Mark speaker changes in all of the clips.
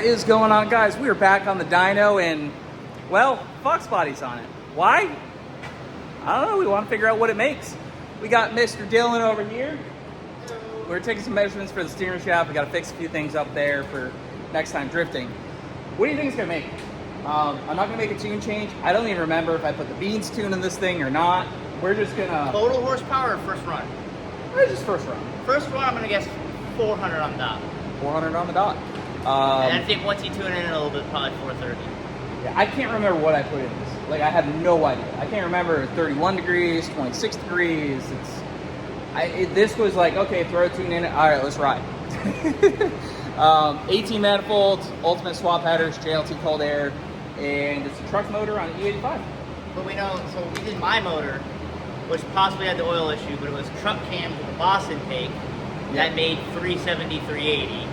Speaker 1: What is going on, guys? We are back on the dyno and, well, Fox body's on it. Why? I don't know. We want to figure out what it makes. We got Mr. Dylan over here. We're taking some measurements for the steering shaft. We got to fix a few things up there for next time drifting. What do you think it's going to make? I'm not going to make a tune change. I don't even remember if I put the Beans tune in this thing or not. We're just going to...
Speaker 2: Total horsepower or first run?
Speaker 1: It's just first run.
Speaker 2: First run, I'm going to guess 400 on the dot.
Speaker 1: 400 on the dot.
Speaker 2: And I think once you tune in a little bit, probably 430.
Speaker 1: Yeah, I can't remember what I put in this. Like, I have no idea. I can't remember 31 degrees, 26 degrees. This was like, okay, throw a tune in it. All right, let's ride. 18 manifolds, ultimate swap headers, JLT cold air, and it's a truck motor on E85.
Speaker 2: But we know, so we did my motor, which possibly had the oil issue, but it was truck cams with a Boss intake that made 370, 380.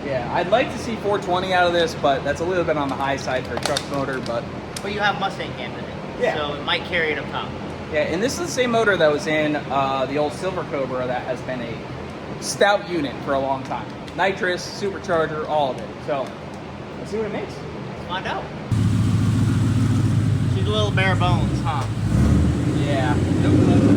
Speaker 1: Yeah, I'd like to see 420 out of this, but that's a little bit on the high side for a truck motor, but
Speaker 2: you have Mustang cams in it,
Speaker 1: yeah.
Speaker 2: So it might carry it up top.
Speaker 1: Yeah, and this is the same motor that was in the old Silver Cobra that has been a stout unit for a long time. Nitrous, supercharger, all of it. So, let's see what it makes.
Speaker 2: Let's find out. She's a little bare bones, huh?
Speaker 1: Yeah. No cluster.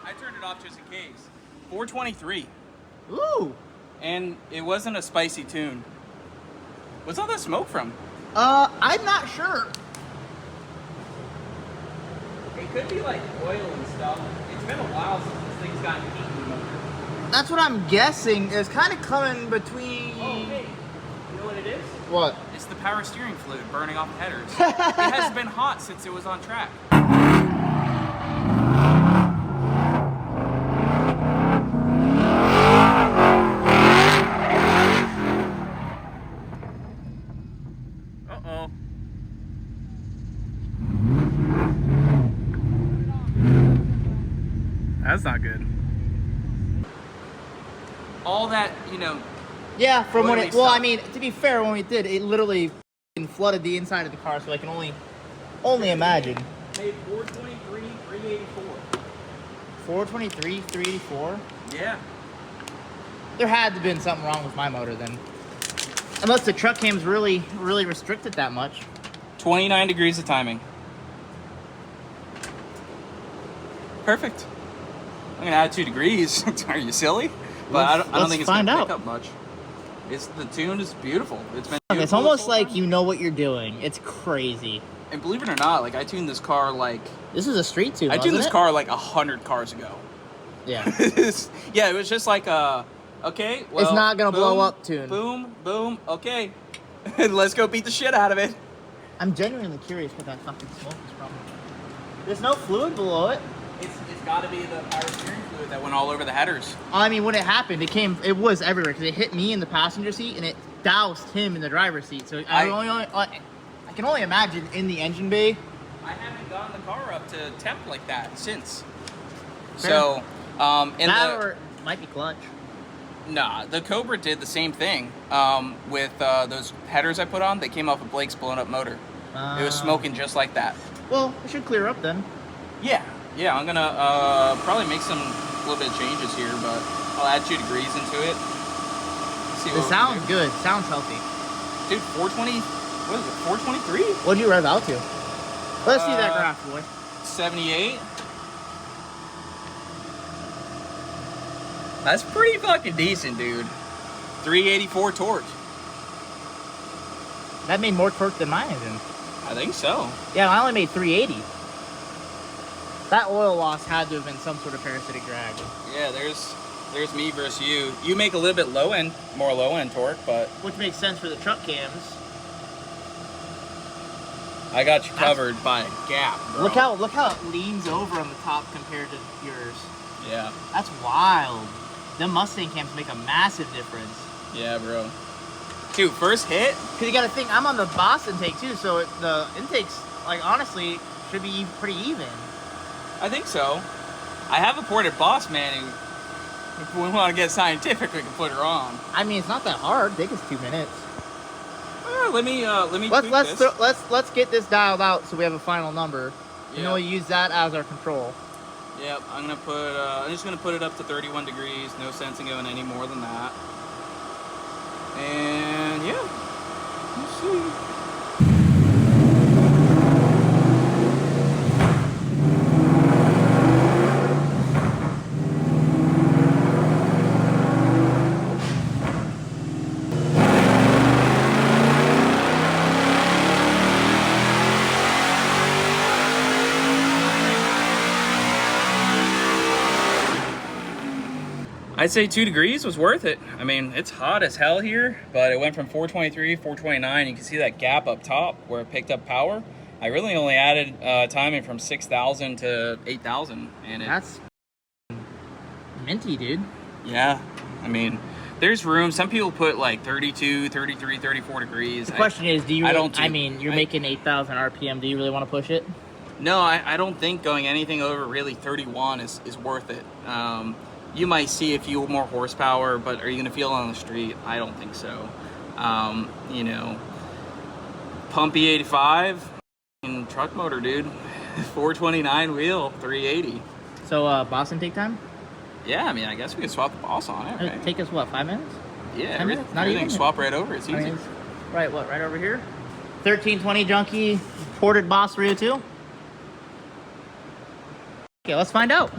Speaker 1: I turned it off just in case. 423.
Speaker 2: Ooh.
Speaker 1: And it wasn't a spicy tune. What's all that smoke from?
Speaker 2: I'm not sure.
Speaker 1: It could be like oil and stuff. It's been a while since this thing's gotten heat in the motor.
Speaker 2: That's what I'm guessing. It's kind of coming between...
Speaker 1: Oh, hey. You know what it is?
Speaker 2: What?
Speaker 1: It's the power steering fluid burning off the headers. It has been hot since it was on track. Uh-oh. That's not good. All that, you know...
Speaker 2: Yeah, from when it... Well,
Speaker 1: stuff.
Speaker 2: I mean, to be fair, when we did, it literally flooded the inside of the car, so I can only imagine.
Speaker 1: Made 423, 384.
Speaker 2: 423, 384?
Speaker 1: Yeah.
Speaker 2: There had to have been something wrong with my motor then. Unless the truck cam's really restricted that much.
Speaker 1: 29 degrees of timing. Perfect. I'm gonna add 2 degrees. Are you silly? But I don't think it's gonna pick up much. The tune is beautiful. It's been beautiful.
Speaker 2: It's almost like you know what you're doing. It's crazy.
Speaker 1: And believe it or not, like I tuned this car like...
Speaker 2: This is a street tune,
Speaker 1: I tuned this car like 100 cars ago.
Speaker 2: Yeah.
Speaker 1: Yeah, it was just like okay, well...
Speaker 2: It's not gonna
Speaker 1: boom,
Speaker 2: blow up tune.
Speaker 1: Boom, boom, okay. Let's go beat the shit out of it.
Speaker 2: I'm genuinely curious what that fucking smoke is from. There's no fluid below it.
Speaker 1: It's got to be the power steering fluid that went all over the headers.
Speaker 2: I mean, when it happened, it was everywhere because it hit me in the passenger seat and it doused him in the driver's seat. So I can only imagine in the engine bay.
Speaker 1: I haven't gotten the car up to temp like that since.
Speaker 2: Fair.
Speaker 1: So,
Speaker 2: or it might be clutch.
Speaker 1: Nah, the Cobra did the same thing with those headers I put on. They came off of Blake's blown up motor. It was smoking just like that.
Speaker 2: Well, it should clear up then.
Speaker 1: Yeah, I'm gonna probably make some little bit of changes here, but I'll add 2 degrees into it. See what
Speaker 2: it sounds good. Sounds healthy.
Speaker 1: Dude, 420, what is it, 423?
Speaker 2: What'd you rev out to? Let's see that graph, boy.
Speaker 1: 78. That's pretty fucking decent, dude. 384 torque.
Speaker 2: That made more torque than my engine.
Speaker 1: I think so.
Speaker 2: Yeah, I only made 380. That oil loss had to have been some sort of parasitic drag.
Speaker 1: Yeah, there's there's me versus you. You make a little bit more low end torque, but
Speaker 2: which makes sense for the truck cams.
Speaker 1: I got you covered by a gap, bro.
Speaker 2: Look how it leans over on the top compared to yours.
Speaker 1: Yeah.
Speaker 2: That's wild. Them Mustang cams make a massive difference.
Speaker 1: Yeah, bro. Dude, first hit.
Speaker 2: Cause you gotta think, I'm on the Boss intake too, so the intakes, like honestly, should be pretty even.
Speaker 1: I think so. I have a ported Boss, man. If we want to get scientific, we can put her on.
Speaker 2: I mean, it's not that hard. Take us 2 minutes.
Speaker 1: Let me tweak this.
Speaker 2: Let's get this dialed out so we have a final number.
Speaker 1: Yeah.
Speaker 2: And then we'll use that as our control.
Speaker 1: Yep, I'm just gonna put it up to 31 degrees. No sense in going any more than that. And yeah, let's see. I'd say 2 degrees was worth it. I mean, it's hot as hell here, but it went from 423, 429. You can see that gap up top where it picked up power. I really only added timing from 6,000 to 8,000. And
Speaker 2: that's minty, dude.
Speaker 1: Yeah, I mean, there's room. Some people put like 32, 33, 34 degrees.
Speaker 2: The question is, do you really,
Speaker 1: I don't
Speaker 2: I mean, you're making 8,000 RPM. Do you really want to push it?
Speaker 1: No, I don't think going anything over really 31 is worth it. You might see a few more horsepower, but are you going to feel it on the street? I don't think so. You know, pump E85 and truck motor, dude. 429 wheel, 380.
Speaker 2: So, Boss intake time?
Speaker 1: Yeah, I mean, I guess we could swap the Boss on it. Right?
Speaker 2: Take us, what, 5 minutes?
Speaker 1: Yeah,
Speaker 2: 10 minutes? Not
Speaker 1: everything
Speaker 2: even?
Speaker 1: swap right over. It's easy.
Speaker 2: Right, what, right over here? 1320 Junkie, ported Boss 302? Okay, let's find out.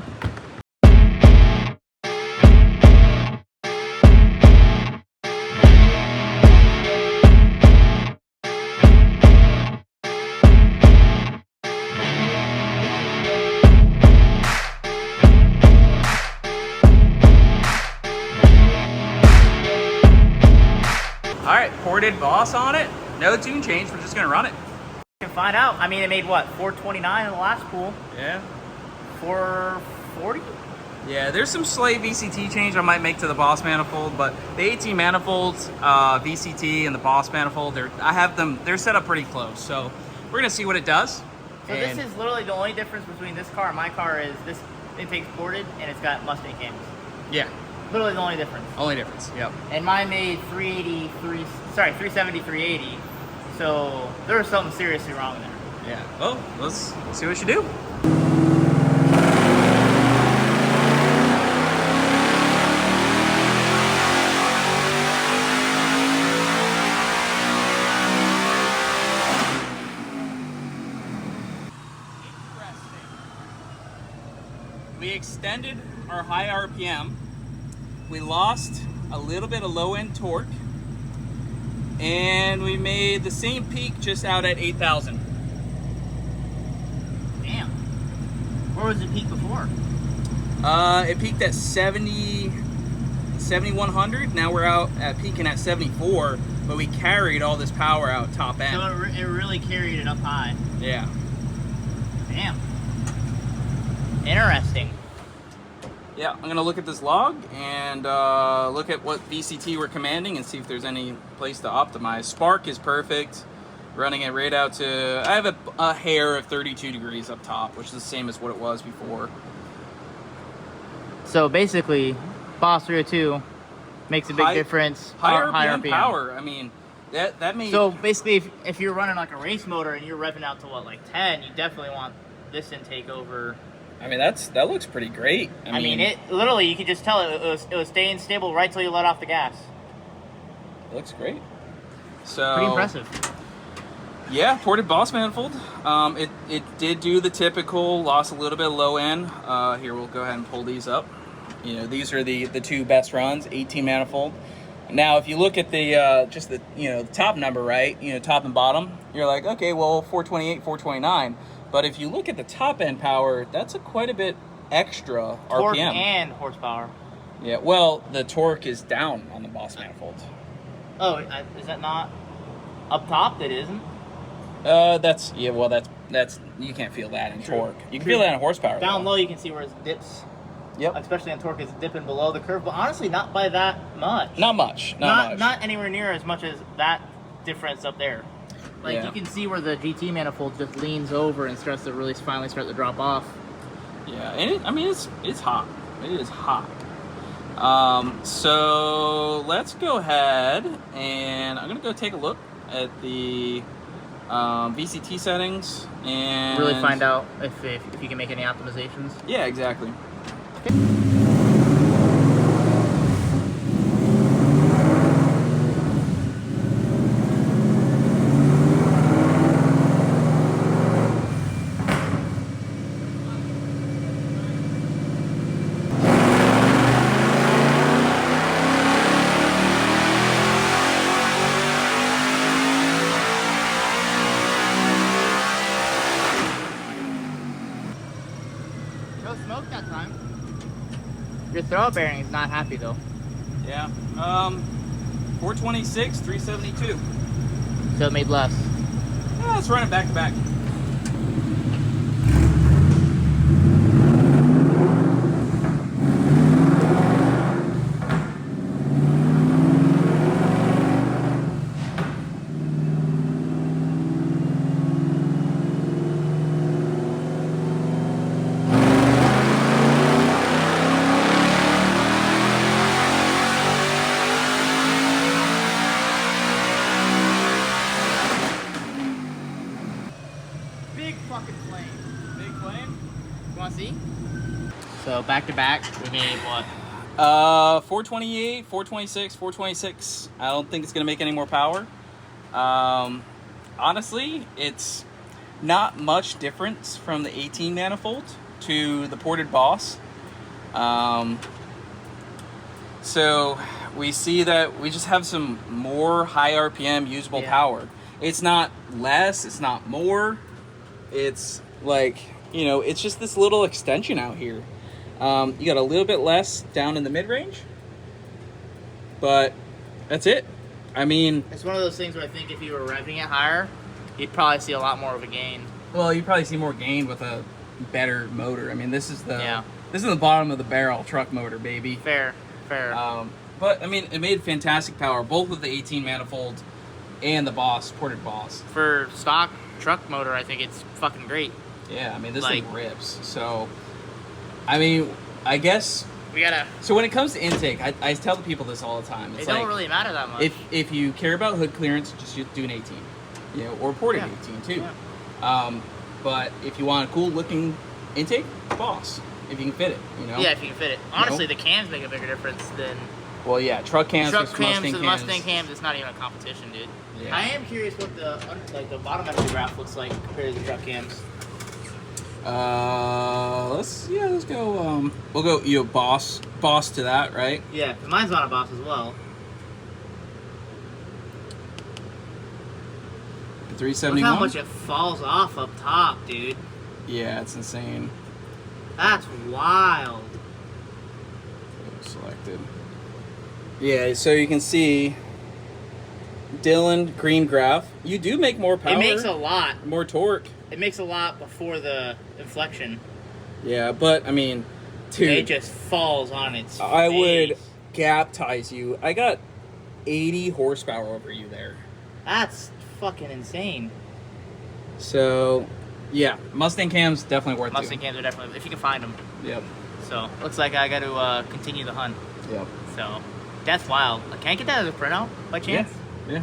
Speaker 1: All right, ported Boss on it. No tune change. We're just gonna run it.
Speaker 2: We can find out. I mean, it made what, 429 in the last pool?
Speaker 1: Yeah.
Speaker 2: 440?
Speaker 1: Yeah, there's some slight VCT change I might make to the Boss manifold, but the 18 manifolds, VCT and the Boss manifold, they're set up pretty close. So we're gonna see what it does.
Speaker 2: So this is literally the only difference between this car and my car is this intake's ported and it's got Mustang cams.
Speaker 1: Yeah.
Speaker 2: Literally the only difference.
Speaker 1: Only difference, yep.
Speaker 2: And mine made 370, 380. So there was something seriously wrong there.
Speaker 1: Yeah. Well, let's see what you do. We extended our high RPM. We lost a little bit of low-end torque, and we made the same peak just out at 8,000.
Speaker 2: Damn. Where was the peak before?
Speaker 1: It peaked at 7,100. Now we're out at peaking at 74, but we carried all this power out top end.
Speaker 2: So it really carried it up high.
Speaker 1: Yeah.
Speaker 2: Damn. Interesting.
Speaker 1: Yeah, I'm gonna look at this log and look at what VCT we're commanding and see if there's any place to optimize. Spark is perfect. Running it right out to, I have a hair of 32 degrees up top, which is the same as what it was before.
Speaker 2: So basically, Boss 302 makes a big difference.
Speaker 1: High RPM power. I mean, that means.
Speaker 2: So basically, if you're running like a race motor and you're revving out to what, like 10, you definitely want this intake over.
Speaker 1: I mean, that looks pretty great.
Speaker 2: I mean, it literally, you could just tell it was staying stable right till you let off the gas.
Speaker 1: It looks great. So
Speaker 2: pretty impressive.
Speaker 1: Yeah, ported Boss manifold. It did do the typical, lost a little bit of low end. Here, we'll go ahead and pull these up. You know, these are the two best runs, 18 manifold. Now, if you look at the just the the top number, right? Top and bottom, you're like, okay, well, 428, 429. But if you look at the top end power, that's quite a bit extra
Speaker 2: Torque
Speaker 1: RPM.
Speaker 2: and horsepower.
Speaker 1: Yeah, well, the torque is down on the Boss manifolds.
Speaker 2: Oh, is that not up top? That isn't.
Speaker 1: That's you can't feel that in torque. You can feel that in horsepower.
Speaker 2: Down
Speaker 1: though.
Speaker 2: low, you can see where it dips.
Speaker 1: Yep.
Speaker 2: Especially in torque, it's dipping below the curve, but honestly, not by that much.
Speaker 1: Not much. Not much.
Speaker 2: Not anywhere near as much as that difference up there. Like
Speaker 1: Yeah.
Speaker 2: you can see where the GT manifold just leans over and starts to really finally start to drop off.
Speaker 1: Yeah, and it's hot. It is hot. So let's go ahead and I'm gonna go take a look at the VCT settings and
Speaker 2: Really find out if you can make any optimizations.
Speaker 1: Yeah, exactly.
Speaker 2: No smoke that time. Your throw bearing is not happy though.
Speaker 1: Yeah. 426, 372.
Speaker 2: So it made less.
Speaker 1: Yeah, let's run it back to back.
Speaker 2: Big fucking flame.
Speaker 1: Big flame.
Speaker 2: You want to see? So back to back, we made what?
Speaker 1: 428, 426, 426. I don't think it's gonna make any more power. Honestly, it's not much difference from the 18 manifold to the ported Boss. So we see that we just have some more high RPM usable power. It's not less, it's not more. It's like, you know, it's just this little extension out here. You got a little bit less down in the mid-range, but that's it. I mean,
Speaker 2: It's one of those things where I think if you were revving it higher, you'd probably see a lot more of a gain.
Speaker 1: well, you probably see more gain with a better motor. I mean, this is the
Speaker 2: Yeah.
Speaker 1: bottom of the barrel truck motor, baby.
Speaker 2: Fair.
Speaker 1: But I mean, it made fantastic power, both with the 18 manifold and the Boss, ported Boss.
Speaker 2: For stock truck motor, I think it's fucking great.
Speaker 1: Yeah, I mean, this
Speaker 2: Like-
Speaker 1: thing rips. So, I mean, I guess.
Speaker 2: We gotta.
Speaker 1: So when it comes to intake, I tell the people this all the time. It's
Speaker 2: It
Speaker 1: like,
Speaker 2: don't really matter that much.
Speaker 1: if you care about hood clearance, just do an 18, you know, or ported 18 too.
Speaker 2: Yeah.
Speaker 1: But if you want a cool looking intake, Boss, if you can fit it, you know.
Speaker 2: Yeah, if you can fit it. Honestly, the cams make a bigger difference than
Speaker 1: Well, yeah, truck cams,
Speaker 2: truck
Speaker 1: versus
Speaker 2: cams
Speaker 1: Mustang
Speaker 2: to the
Speaker 1: cams.
Speaker 2: Mustang cams. It's not even a competition, dude.
Speaker 1: Yeah.
Speaker 2: I am curious what the bottom end of the graph looks like compared to the truck cams.
Speaker 1: Let's go. We'll go. Boss to that, right?
Speaker 2: Yeah, 'cause mine's on a Boss as well.
Speaker 1: 371.
Speaker 2: Look how much it falls off up top, dude.
Speaker 1: Yeah, it's insane.
Speaker 2: That's wild.
Speaker 1: Selected. Yeah, so you can see Dylan green graph. You do make more power.
Speaker 2: It makes a lot.
Speaker 1: more torque.
Speaker 2: It makes a lot before the inflection.
Speaker 1: Yeah, but I mean, dude,
Speaker 2: It just falls on its
Speaker 1: I would
Speaker 2: face.
Speaker 1: gap ties you. I got 80 horsepower over you there.
Speaker 2: That's fucking insane.
Speaker 1: So, yeah, Mustang cams definitely worth
Speaker 2: Mustang
Speaker 1: it.
Speaker 2: cams are definitely, if you can find them.
Speaker 1: Yep.
Speaker 2: So, looks like I got to continue the hunt.
Speaker 1: Yep.
Speaker 2: So, that's wild. Can I get that as a printout by chance?
Speaker 1: Yeah.